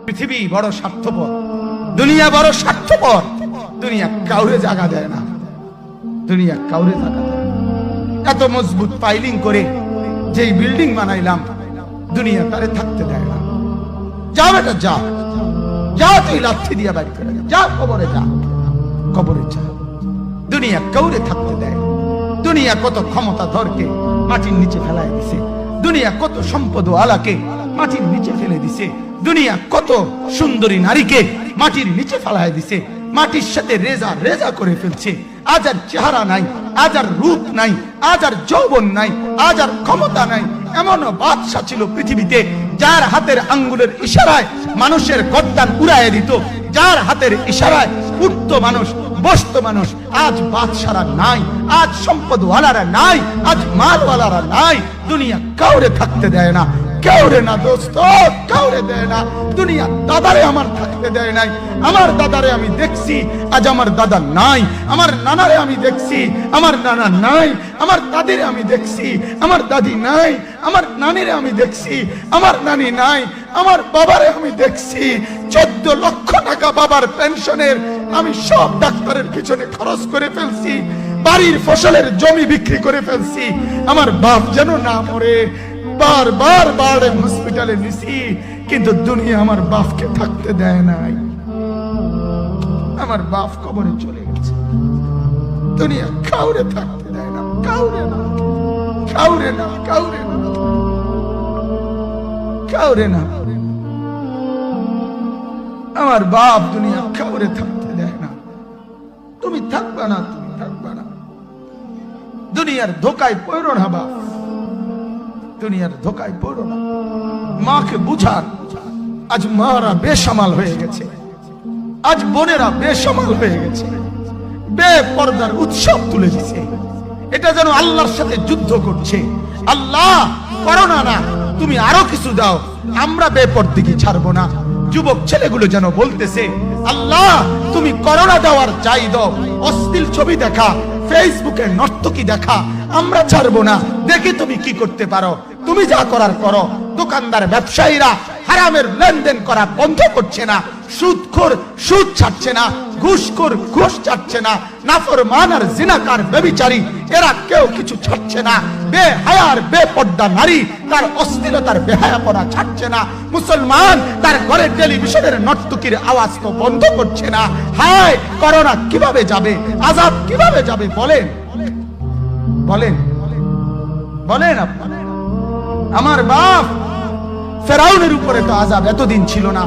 পৃথিবী বড় স্বার্থপর, দুনিয়া বড় স্বার্থপর। দুনিয়া কাউরে জায়গা দেয় না, দুনিয়া কাউরে জায়গা দেয় না। এত মজবুত পাইলিং করে যেই বিল্ডিং বানাইলাম, দুনিয়া তারে থাকতে দেয় না। যা বেটা যা, যা তুই লাথি দিয়া বাড়ি করে যা, কবরে যা, কবরে যা। দুনিয়া কাউরে থাকতে দেয় না। দুনিয়া কত ক্ষমতা ধরকে মাটির নিচে ফেলায় দিছে, দুনিয়া কত সম্পদ আলাকে মাটির নিচে ফেলে দিছে, দুনিয়া কত সুন্দরী নারীকে মাটির নিচে ফেলায় দিছে, মাটির সাথে রেজা রেজা করে ফেলছে। আজ আর চেহারা নাই, আজ আর রূপ নাই, আজ আর যৌবন নাই, আজ আর ক্ষমতা নাই। এমন বাদশা ছিল পৃথিবীতে যার হাতের আঙ্গুলের ইশারায় মানুষের গর্দান উড়াইয়া দিত, যার হাতের ইশারায় উঠতো মানুষ, বসতো মানুষ। আজ বাদশারা নাই, আজ সম্পদওয়ালারা নাই, আজ মালওয়ালারা নাই। দুনিয়া কাউরে থাকতে দেয় না, কাউরে না দোস্ত, কাউরে দেয় না। দুনিয়া দাদারে আমার থাকতে দেয় নাই। আমার দাদারে আমি দেখছি, আজ আমার দাদা নাই। আমার নানারে আমি দেখছি, আমার নানা নাই। আমার দাদিরে আমি দেখছি, আমার দাদি নাই। আমার নানিরে আমি দেখছি, আমার নানি নাই। আমার বাবারে আমি দেখছি, 14 লক্ষ টাকা বাবার পেনশনের আমি সব ডাক্তারের পিছনে খরচ করে ফেলছি, বাড়ির ফসলের জমি বিক্রি করে ফেলছি। আমার বাপ যেন না মরে বারবার বারে হসপিটালে নিছি, কিন্তু দুনিয়া আমার বাপকে থাকতে দেয় নাই। আমার বাপ কবরে চলে গেছে, দুনিয়া কাউরে থাকতে দেয় না, কাউরে না, কাউরে না, কাউরে না, কাউরে না। আমার বাপ দুনিয়া কাউরে থাকতে দেয় না। তুমি থাকবা না, তুমি থাকবা না। দুনিয়ার ধোকায় পড়ো না বাপ, দুনিয়ার ধোকায় পড়ো না। মাকে বুঝান, আজ মারা বেসামাল হয়ে গেছে, আজ বোনেরা বেসামাল হয়ে গেছে, বেপরদার উৎসব তুলে দিছে। এটা যেন আল্লাহর সাথে যুদ্ধ করছে। আল্লাহ করোনা না, তুমি আরো কিছু দাও, আমরা বেপরদিকে ছাড়বো না। যুবক ছেলেগুলো যেন বলতেছে, আল্লাহ তুমি করোনা দেওয়ার চাই দাও, অশ্লীল ছবি দেখা, ফেসবুকে নর্তকী দেখা, আমরা ছাড়বো না। দেখি তুমি কি করতে পারো, তুমি যা করার করো। দোকানদার ব্যবসায়ীরা হারামের লেনদেন করা বন্ধ করছে না, সুদখোর সুদ ছাড়ছে না, ঘুষখোর ঘুষ ছাড়ছে না, নাফরমান আর জিনাকার ব্যভিচারী এরা কেউ কিছু ছাড়ছে না। বেহায়ার বেপর্দা নারী তার অশ্লীলতার বেহায়াপনা ছাড়ছে না। মুসলমান তার ঘরে টেলিভিশনের নর্তকীর আওয়াজ তো বন্ধ করছে না। হায় করোনা কিভাবে যাবে, আযাব কিভাবে যাবে বলেন, বলেন, বলেন আপনারা। আমার বাপ ফেরাউনের উপরে তো আযাব এতদিন ছিল না।